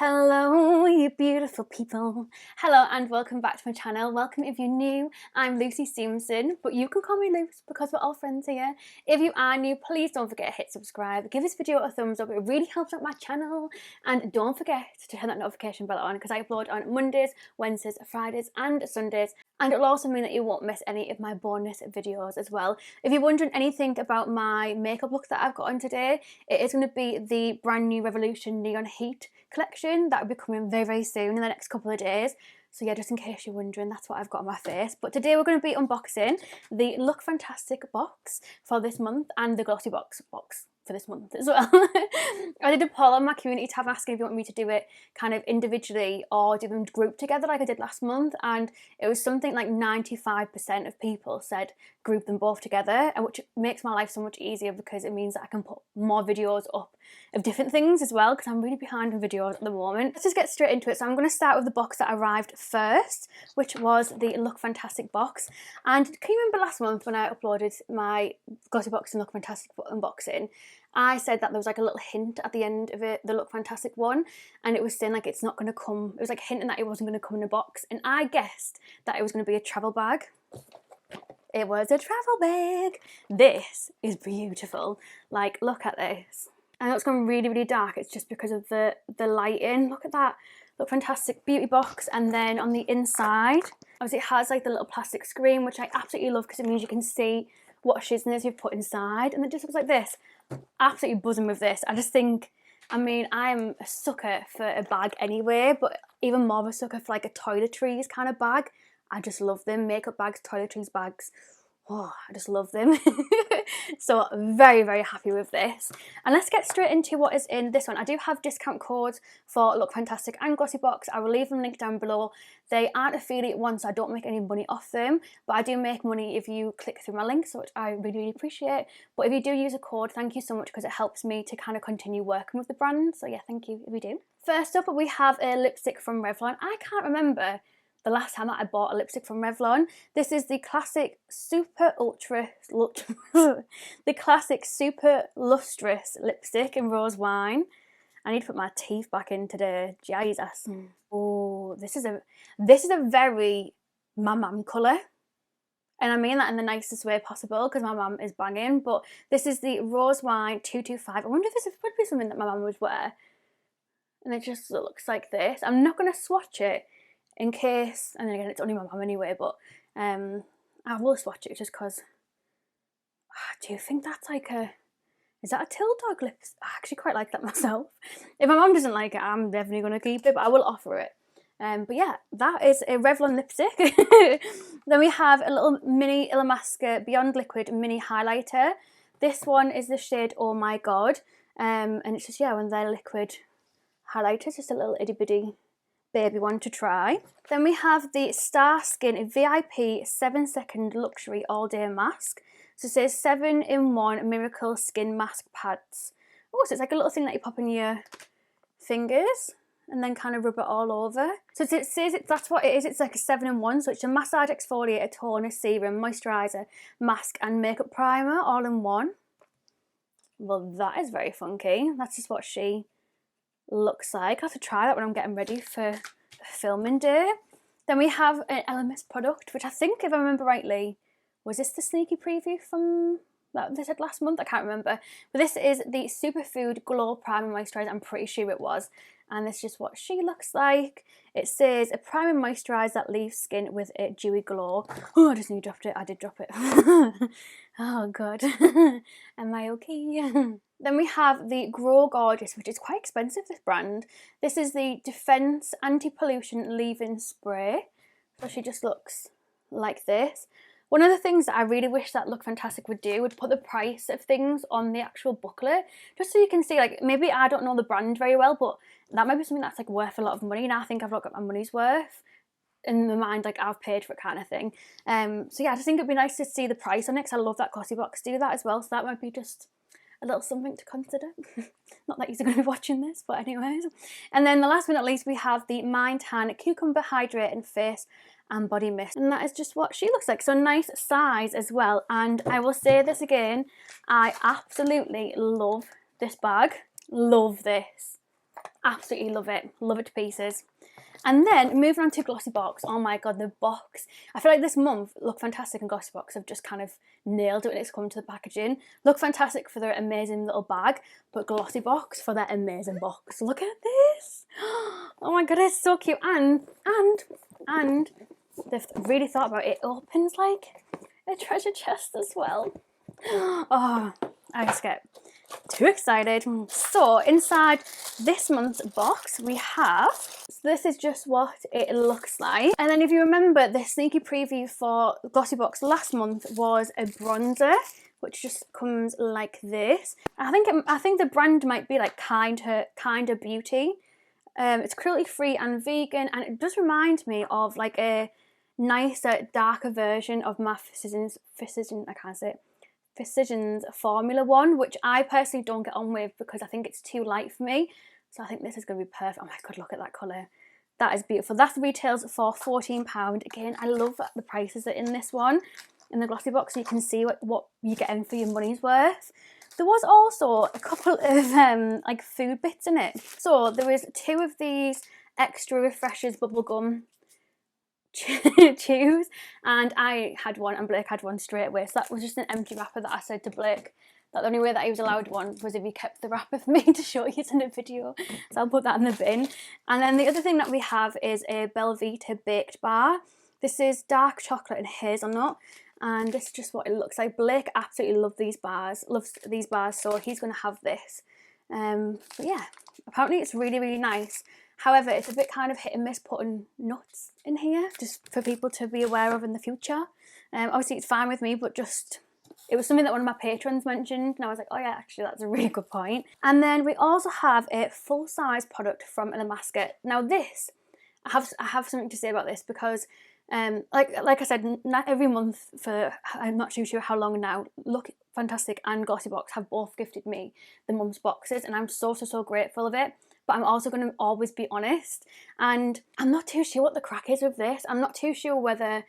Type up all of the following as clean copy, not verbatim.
Hello you beautiful people. Hello and welcome back to my channel. Welcome if you're new. I'm Lucy Stephenson, but you can call me Luce because we're all friends here. If you are new, please don't forget to hit subscribe. Give this video a thumbs up, it really helps out my channel. And don't forget to turn that notification bell on because I upload on Mondays, Wednesdays, Fridays and Sundays. And it'll also mean that you won't miss any of my bonus videos as well. If you're wondering anything about my makeup look that I've got on today, it is going to be the brand new Revolution Neon Heat collection that will be coming very, very soon in the next couple of days. So yeah, just in case you're wondering, that's what I've got on my face. But today we're going to be unboxing the Look Fantastic box for this month and the Glossybox box for this month as well. I did a poll on my community tab asking if you want me to do it kind of individually or do them grouped together like I did last month, and it was something like 95% of people said group them both together, and which makes my life so much easier because it means that I can put more videos up of different things as well because I'm really behind on videos at the moment. Let's just get straight into it. So I'm going to start with the box that arrived first, which was the Look Fantastic box. And can you remember last month when I uploaded my Glossybox and Look Fantastic unboxing, I said that there was like a little hint at the end of it, the Look Fantastic one, and it was saying like it's not going to come, it was like hinting that it wasn't going to come in a box, and I guessed that it was going to be a travel bag. It was a travel bag. This is beautiful. Like, look at this. I know it's gone really, really dark. It's just because of the lighting. Look at that. Look Fantastic beauty box. And then on the inside, obviously it has like the little plastic screen, which I absolutely love because it means you can see what shizness you've put inside. And it just looks like this. Absolutely buzzing with this. I just think, I mean, I'm a sucker for a bag anyway, but even more of a sucker for like a toiletries kind of bag. I just love them. Makeup bags, toiletries bags. Oh, I just love them. So very, very happy with this. And let's get straight into what is in this one. I do have discount codes for Look Fantastic and Glossybox. I will leave them linked down below. They aren't affiliate ones, so I don't make any money off them, but I do make money if you click through my links, which I really, really appreciate. But if you do use a code, thank you so much because it helps me to kind of continue working with the brand. So yeah, thank you if you do. First up, we have a lipstick from Revlon. I can't remember the last time that I bought a lipstick from Revlon. This is the classic super the classic super lustrous lipstick in rose wine. I need to put my teeth back in today. Jesus. Oh, this is a very my mum colour. And I mean that in the nicest way possible because my mum is banging. But this is the rose wine 225. I wonder if this would be something that my mum would wear. And it just looks like this. I'm not going to swatch it in case, and then again it's only my mum anyway, but I will swatch it just because. Do you think that's like is that a Till Dog lips? I actually quite like that myself. If my mum doesn't like it, I'm definitely going to keep it, but I will offer it. But yeah, that is a Revlon lipstick. Then we have a little mini Illamasqua Beyond Liquid mini highlighter. This one is the shade Oh My God, and it's just, yeah, one of their liquid highlighters, just a little itty bitty baby one to try. Then we have the Star Skin VIP 7-second luxury all day mask. So it says 7-in-1 miracle skin mask pads. Oh, so it's like a little thing that you pop in your fingers and then kind of rub it all over. So it says that's what it is. It's like a 7-in-1. So it's a massage exfoliator, toner, serum, moisturiser, mask and makeup primer all in one. Well, that is very funky. That's just what she looks like. I'll have to try that when I'm getting ready for filming day. Then we have an LMS product, which I think, if I remember rightly, was this the sneaky preview from that they said last month? I can't remember. But this is the Superfood Glow Primer Moisturiser. I'm pretty sure it was. And this is just what she looks like. It says a primer moisturiser that leaves skin with a dewy glow. Oh, I just nearly dropped it. I did drop it. Oh God. Am I okay? Then we have the Grow Gorgeous, which is quite expensive, this brand. This is the Defense Anti-Pollution Leave-In Spray. So she just looks like this. One of the things that I really wish that Look Fantastic would do would put the price of things on the actual booklet, just so you can see, like, maybe I don't know the brand very well, but that might be something that's like worth a lot of money, and I think I've not got my money's worth in my mind, like I've paid for it kind of thing. So yeah, I just think it'd be nice to see the price on it because I love that Glossybox do that as well, so that might be just a little something to consider. Not that you're going to be watching this, but anyways. And then the last but not least, we have the Mind Tan Cucumber Hydrating Face and Body Mist, and that is just what she looks like. So nice size as well. And I will say this again, I absolutely love this bag. Love this. Absolutely love it to pieces. And then moving on to Glossybox, oh my god, the box. I feel like this month, Look Fantastic and Glossybox have just kind of nailed it when it's come to the packaging. Look Fantastic for their amazing little bag, but Glossybox for their amazing box. Look at this. Oh my god, it's so cute. And they've really thought about it. It opens like a treasure chest as well. Oh, I just get too excited. So inside this month's box we have, so this is just what it looks like. And then if you remember, the sneaky preview for Glossybox last month was a bronzer, which just comes like this. I think the brand might be like Kinder Beauty. It's cruelty free and vegan, and it does remind me of like a nicer, darker version of my Physicians Formula One, which I personally don't get on with because I think it's too light for me. So I think this is going to be perfect. Oh my god, look at that colour. That is beautiful. That retails for £14. Again, I love the prices that are in this one. In the Glossybox, so you can see what you're getting for your money's worth. There was also a couple of like food bits in it. So there was 2 of these extra refreshers bubblegum chews, and I had one and Blake had one straight away, so that was just an empty wrapper that I said to Blake that the only way that he was allowed one was if he kept the wrapper for me to show you in a video, so I'll put that in the bin. And then the other thing that we have is a Belvita baked bar. This is dark chocolate and hazelnut, and this is just what it looks like. Blake absolutely loves these bars, so he's going to have this. But yeah, apparently it's really, really nice. However, it's a bit kind of hit and miss putting nuts in here, just for people to be aware of in the future. Obviously it's fine with me, but just, it was something that one of my patrons mentioned, and I was like, oh yeah, actually that's a really good point. And then we also have a full-size product from Alamasca. Now this, I have something to say about this because like I said, not every month for, I'm not too sure how long now, Look Fantastic and Glossybox have both gifted me the mum's boxes, and I'm so grateful of it. But I'm also going to always be honest, and I'm not too sure what the crack is with this. I'm not too sure whether,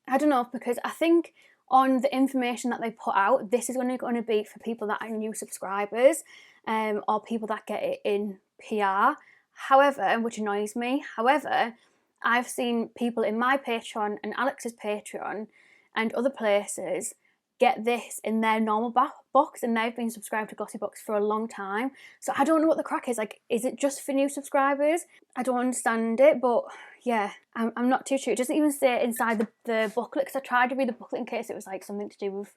I don't know, because I think on the information that they put out, this is going to be for people that are new subscribers, or people that get it in PR. However, which annoys me, however, I've seen people in my Patreon and Alex's Patreon and other places get this in their normal box, and they've been subscribed to Glossybox for a long time. So I don't know what the crack is. Like, is it just for new subscribers? I don't understand it, but yeah, I'm not too sure. It doesn't even say inside the booklet, because I tried to read the booklet in case it was like something to do with,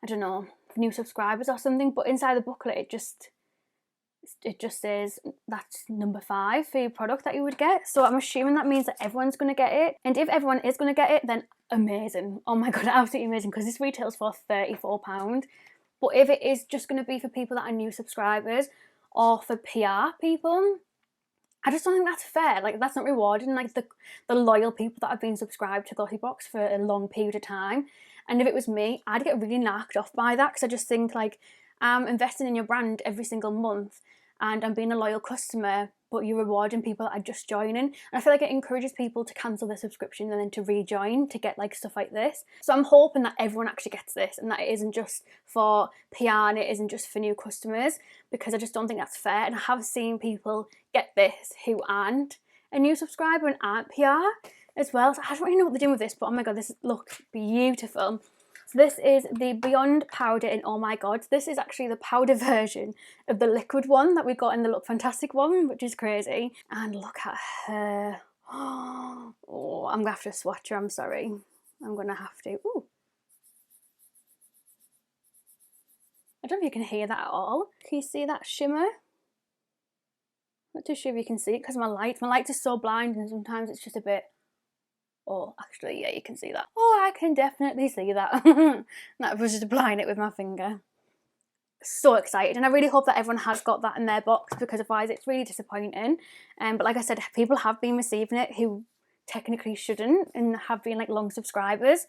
I don't know, new subscribers or something, but inside the booklet it just says that's number 5 for your product that you would get. So I'm assuming that means that everyone's going to get it, and if everyone is going to get it, then amazing. Oh my god, absolutely amazing, because this retails for £34. But if it is just going to be for people that are new subscribers or for PR people, I just don't think that's fair. Like, that's not rewarding like the loyal people that have been subscribed to Glossybox for a long period of time. And if it was me, I'd get really knocked off by that, because I just think like, I'm investing in your brand every single month and I'm being a loyal customer, but you're rewarding people that are just joining. And I feel like it encourages people to cancel their subscription and then to rejoin to get like stuff like this. So I'm hoping that everyone actually gets this, and that it isn't just for PR and it isn't just for new customers, because I just don't think that's fair. And I have seen people get this who aren't a new subscriber and aren't PR as well. So I don't really know what they're doing with this, but oh my god, this looks beautiful. So this is the Beyond Powder in Oh My God. This is actually the powder version of the liquid one that we got in the Look Fantastic one, which is crazy. And look at her. Oh, I'm going to have to swatch her, I'm sorry. I'm going to have to. Ooh. I don't know if you can hear that at all. Can you see that shimmer? Not too sure if you can see it because my light is so blind, and sometimes it's just a bit. Oh, actually, yeah, you can see that. Oh, I can definitely see that. That was just applying it with my finger. So excited, and I really hope that everyone has got that in their box, because otherwise it's really disappointing. But like I said, people have been receiving it who technically shouldn't and have been like long subscribers.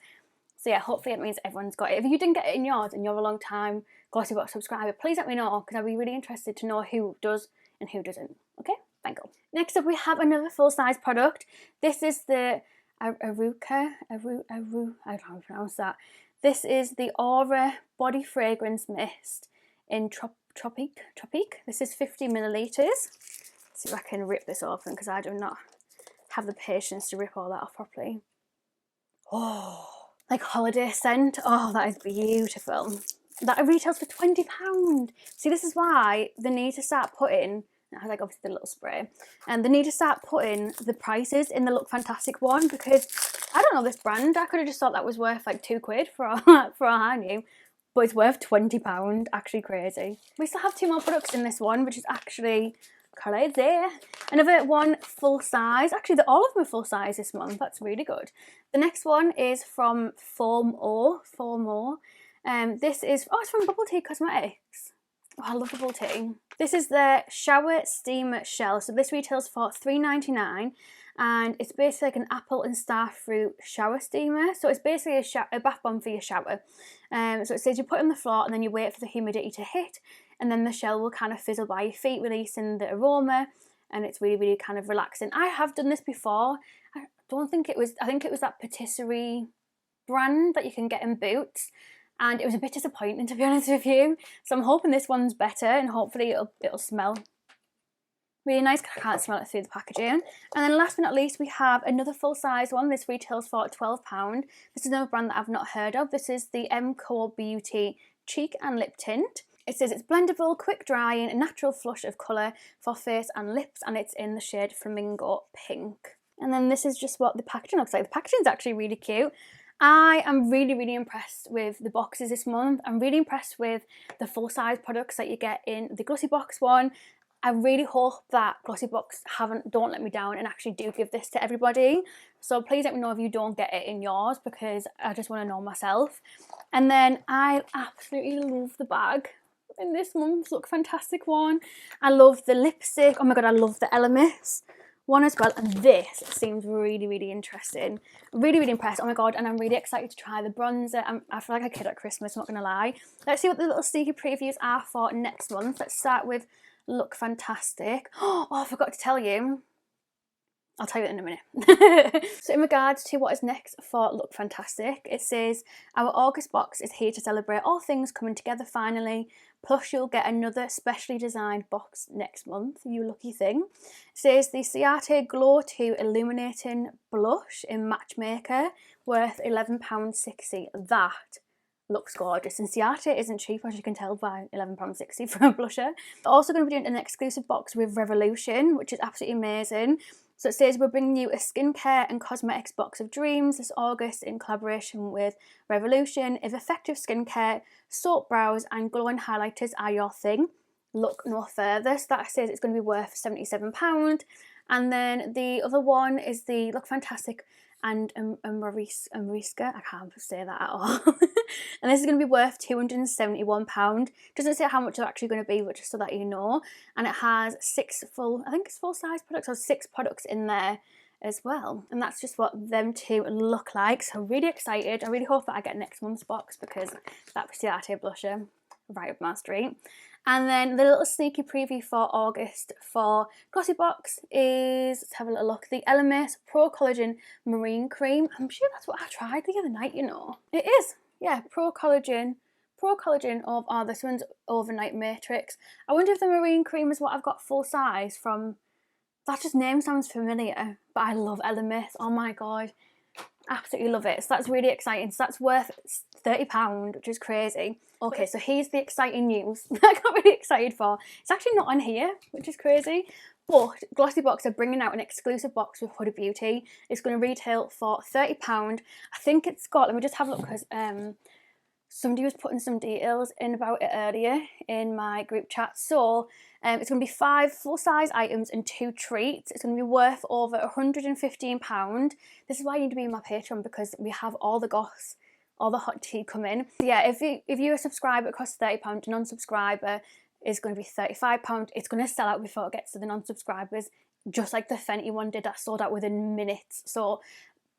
So yeah, hopefully it means everyone's got it. If you didn't get it in yours and you're a long time Glossybox subscriber, please let me know, because I'd be really interested to know who does and who doesn't. Okay, thank you. Next up we have another full-size product. This is the Helloooooo, I don't know how to pronounce that. This is the Aura Body Fragrance Mist in Tropique. This is 50 millilitres. See if I can rip this open because I do not have the patience to rip all that off properly. Oh, like holiday scent. Oh, that is beautiful. That retails for £20. See, this is why they need to start putting, like obviously the little spray, and they need to start putting the prices in the Look Fantastic one, because I don't know this brand. I could have just thought that was worth like £2 for all I knew, but it's worth £20. Actually crazy. We still have 2 more products in this one, which is actually crazy. Another one full size. Actually, all of them are full size this month. That's really good. The next one is from Formo. This is, it's from Bubble Tea Cosmetics. Oh, I love bubble tea. This is the shower steamer shell. So this retails for £3.99, and it's basically like an apple and starfruit shower steamer. So it's basically a bath bomb for your shower. So it says you put it on the floor and then you wait for the humidity to hit, and then the shell will kind of fizzle by your feet, releasing the aroma, and it's really, really kind of relaxing. I have done this before. I think it was that patisserie brand that you can get in Boots, and it was a bit disappointing, to be honest with you. So I'm hoping this one's better, and hopefully it'll smell really nice. I can't smell it through the packaging. And then last but not least, we have another full-size one. This retails for £12. This is another brand that I've not heard of. This is the Core Beauty Cheek and Lip Tint. It says it's blendable, quick drying, a natural flush of colour for face and lips, and it's in the shade Flamingo Pink. And then this is just what the packaging looks like. The packaging is actually really cute. I am really, really impressed with the boxes this month. I'm really impressed with the full-size products that you get in the Glossybox one. I really hope that Glossybox don't let me down and actually do give this to everybody. So please let me know if you don't get it in yours, because I just want to know myself. And then I absolutely love the bag in this month's Look Fantastic one. I love the lipstick. Oh my god, I love the Elemis one as well, and this seems really, really interesting. Really, really impressed. Oh my god, and I'm really excited to try the bronzer. I feel like a kid at Christmas, not gonna lie. Let's see what the little sneaky previews are for next month. Let's start with Look Fantastic. Oh, I forgot to tell you. I'll tell you in a minute. So in regards to what is next for Look Fantastic, it says our August box is here to celebrate all things coming together finally. Plus you'll get another specially designed box next month, you lucky thing. It says the Ciate Glow 2 Illuminating Blush in Matchmaker, worth £11.60. That looks gorgeous, and Ciate isn't cheap, as you can tell by £11.60 for a blusher. We're also going to be doing an exclusive box with Revolution, which is absolutely amazing. So it says we're bringing you a skincare and cosmetics box of dreams this August in collaboration with Revolution. If effective skincare, soap brows and glowing highlighters are your thing, look no further. So that says it's going to be worth £77. And then the other one is the Look Fantastic and Mariska. I can't say that at all. And this is going to be worth £271. Doesn't say how much it's actually going to be, but just so that you know. And it has full-size products, or 6 products in there as well. And that's just what them two look like. So really excited. I really hope that I get next month's box, because that Ciate blusher right up my street. And then the little sneaky preview for August for Glossybox is, let's have a little look, the Elemis Pro Collagen Marine Cream. I'm sure that's what I tried the other night, you know. It is, yeah, Pro Collagen of, this one's Overnight Matrix. I wonder if the Marine Cream is what I've got full size from. That just name sounds familiar, but I love Elemis. Oh my god, absolutely love it. So that's really exciting. So that's worth £30, which is crazy. Okay, so here's the exciting news that I got really excited for. It's actually not on here, which is crazy. But Glossybox are bringing out an exclusive box with Huda Beauty. It's going to retail for £30. I think it's got, let me just have a look, because somebody was putting some details in about it earlier in my group chat. So it's going to be 5 full-size items and 2 treats. It's going to be worth over £115. This is why you need to be in my Patreon, because we have all the goss, all the hot tea coming. So yeah, if you're a subscriber, it costs £30. A non-subscriber is going to be £35. It's going to sell out before it gets to the non-subscribers, just like the Fenty one did. That sold out within minutes. So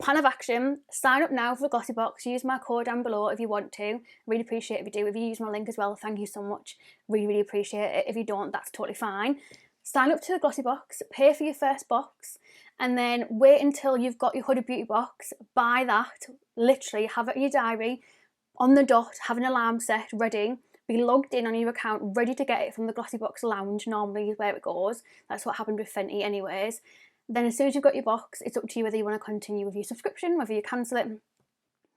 plan of action, sign up now for Glossybox. Use my code down below if you want to. Really appreciate it if you do. If you use my link as well, thank you so much. Really, really appreciate it. If you don't, that's totally fine. Sign up to the Glossybox, pay for your first box, and then wait until you've got your Huda Beauty box. Buy that, literally have it in your diary, on the dot, have an alarm set ready be logged in on your account, ready to get it from the Glossybox lounge, normally is where it goes. That's what happened with Fenty anyways. Then as soon as you've got your box, it's up to you whether you want to continue with your subscription, whether you cancel it.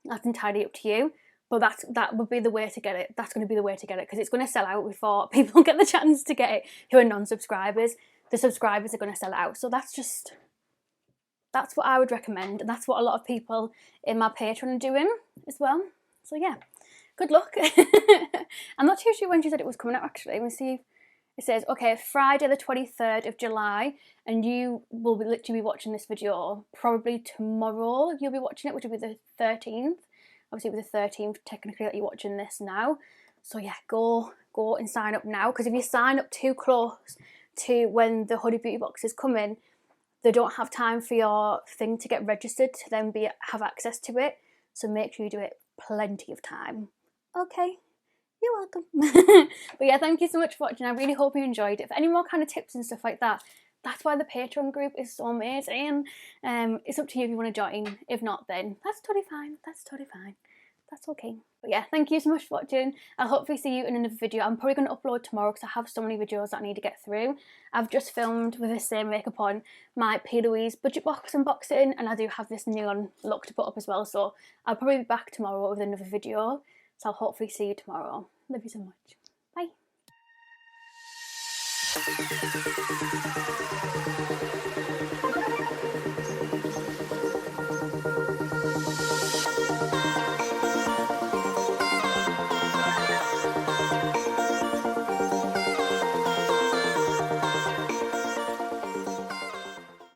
That's entirely up to you. But that would be the way to get it. That's going to be the way to get it, because it's going to sell out before people get the chance to get it who are non-subscribers. The subscribers are going to sell it out. So that's what I would recommend. And that's what a lot of people in my Patreon are doing as well. So yeah, good luck. I'm not too sure when she said it was coming out actually. Let me see. It says, okay, Friday the 23rd of July, and you will literally be watching this video probably tomorrow. You'll be watching it, which will be the 13th. Obviously, it was the 13th technically that you're watching this now. So yeah, go and sign up now, because if you sign up too close to when the Huda Beauty box is coming, they don't have time for your thing to get registered to then have access to it. So make sure you do it plenty of time. Okay, you're welcome. But yeah, thank you so much for watching. I really hope you enjoyed it. For any more kind of tips and stuff like that, that's why the Patreon group is so amazing. It's up to you if you want to join. If not, then that's totally fine. That's totally fine. That's okay. But yeah, thank you so much for watching. I'll hopefully see you in another video. I'm probably going to upload tomorrow because I have so many videos that I need to get through. I've just filmed with the same makeup on my P. Louise budget box unboxing, and I do have this neon look to put up as well. So I'll probably be back tomorrow with another video. So I'll hopefully see you tomorrow. Love you so much. Bye.